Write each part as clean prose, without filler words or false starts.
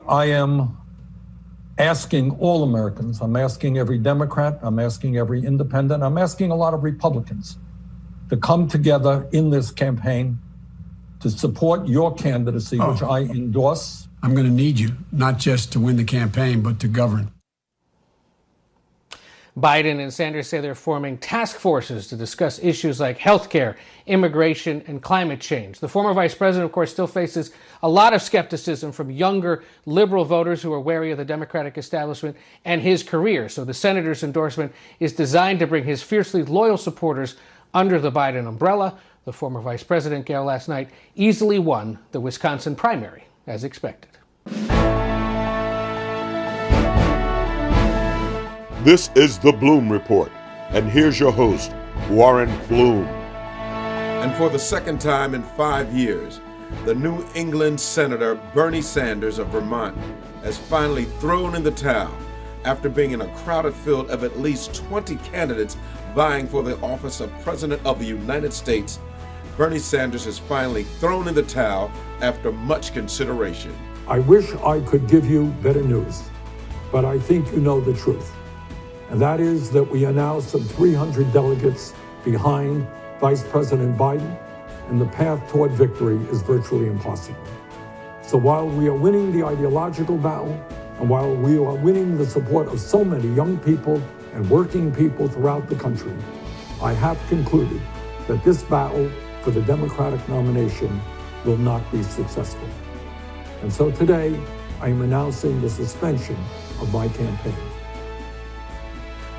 I am asking all Americans, I'm asking every Democrat, I'm asking every independent, I'm asking a lot of Republicans to come together in this campaign to support your candidacy, which I endorse. I'm going to need you, not just to win the campaign, but to govern. Biden and Sanders say they're forming task forces to discuss issues like health care, immigration, and climate change. The former vice president, of course, still faces a lot of skepticism from younger liberal voters who are wary of the Democratic establishment and his career. So the senator's endorsement is designed to bring his fiercely loyal supporters under the Biden umbrella. The former vice president, Gail, last night easily won the Wisconsin primary, as expected. This is the Bloom Report, and here's your host, Warren Bloom. And for the second time in 5 years, the New England Senator Bernie Sanders of Vermont has finally thrown in the towel after being in a crowded field of at least 20 candidates vying for the office of President of the United States. Bernie Sanders has finally thrown in the towel after much consideration. I wish I could give you better news, but I think you know the truth. And that is that we are now some 300 delegates behind Vice President Biden, and the path toward victory is virtually impossible. So while we are winning the ideological battle, and while we are winning the support of so many young people and working people throughout the country, I have concluded that this battle for the Democratic nomination will not be successful. And so today, I am announcing the suspension of my campaign.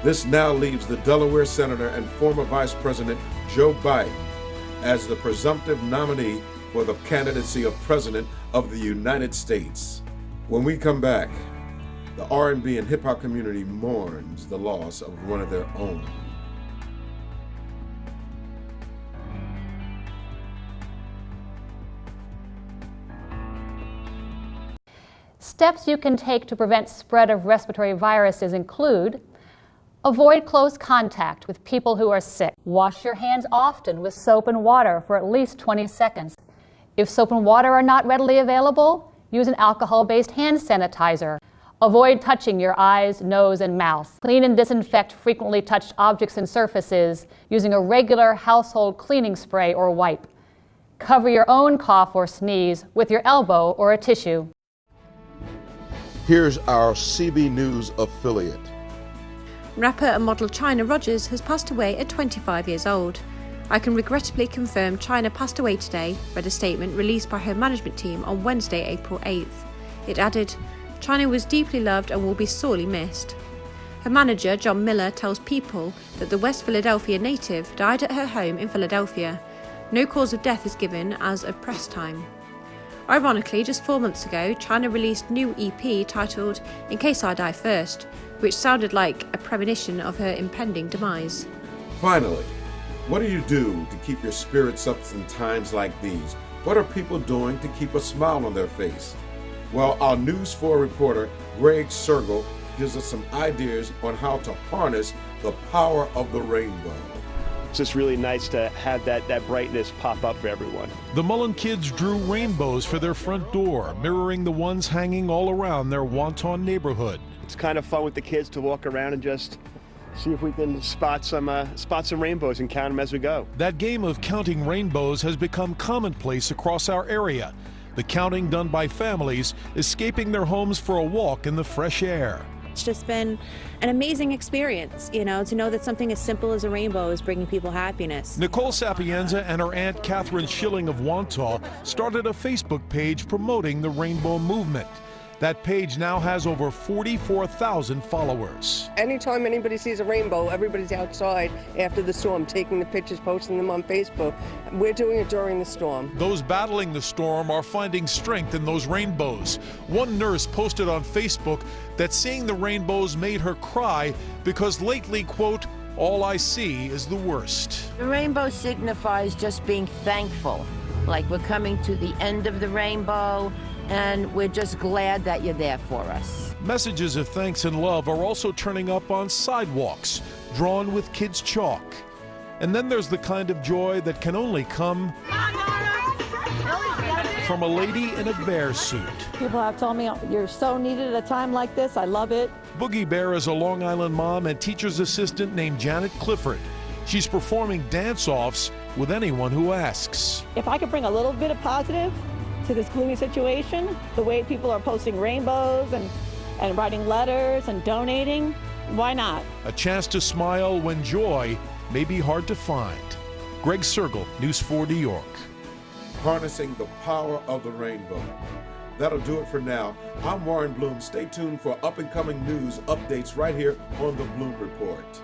This now leaves the Delaware Senator and former Vice President Joe Biden as the presumptive nominee for the candidacy of President of the United States. When we come back, the R&B and hip-hop community mourns the loss of one of their own. Steps you can take to prevent spread of respiratory viruses include: avoid close contact with people who are sick. Wash your hands often with soap and water for at least 20 seconds. If soap and water are not readily available, use an alcohol-based hand sanitizer. Avoid touching your eyes, nose, and mouth. Clean and disinfect frequently touched objects and surfaces using a regular household cleaning spray or wipe. Cover your own cough or sneeze with your elbow or a tissue. Here's our CB News affiliate. Rapper and model China Rogers has passed away at 25 years old. I can regrettably confirm China passed away today, read a statement released by her management team on Wednesday, April 8th. It added, China was deeply loved and will be sorely missed. Her manager, John Miller, tells People that the West Philadelphia native died at her home in Philadelphia. No cause of death is given as of press time. Ironically, just 4 months ago, China released new EP titled In Case I Die First, which sounded like a premonition of her impending demise. Finally, what do you do to keep your spirits up in times like these? What are people doing to keep a smile on their face? Well, our News 4 reporter, Greg Sergel, gives us some ideas on how to harness the power of the rainbow. It's just really nice to have that brightness pop up for everyone. The Mullen kids drew rainbows for their front door, mirroring the ones hanging all around their Wonton neighborhood. It's kind of fun with the kids to walk around and just see if we can spot some rainbows and count them as we go. That game of counting rainbows has become commonplace across our area. The counting done by families escaping their homes for a walk in the fresh air. It's just been an amazing experience, to know that something as simple as a rainbow is bringing people happiness. Nicole Sapienza and her aunt Catherine Schilling of Wantagh started a Facebook page promoting the rainbow movement. That page now has over 44,000 followers. Anytime anybody sees a rainbow, everybody's outside after the storm, taking the pictures, posting them on Facebook. We're doing it during the storm. Those battling the storm are finding strength in those rainbows. One nurse posted on Facebook that seeing the rainbows made her cry because lately, quote, all I see is the worst. The rainbow signifies just being thankful, like we're coming to the end of the rainbow, and we're just glad that you're there for us. Messages of thanks and love are also turning up on sidewalks, drawn with kids' chalk. And then there's the kind of joy that can only come from a lady in a bear suit. People have told me, you're so needed at a time like this. I love it. Boogie Bear is a Long Island mom and teacher's assistant named Janet Clifford. She's performing dance-offs with anyone who asks. If I could bring a little bit of positive to this gloomy situation, the way people are posting rainbows and writing letters and donating, why not? A chance to smile when joy may be hard to find. Greg Sergel, News 4 New York. Harnessing the power of the rainbow. That'll do it for now. I'm Warren Bloom. Stay tuned for up-and-coming news updates right here on the Bloom Report.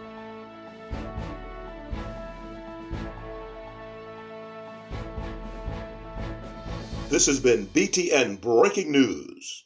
This has been BTN Breaking News.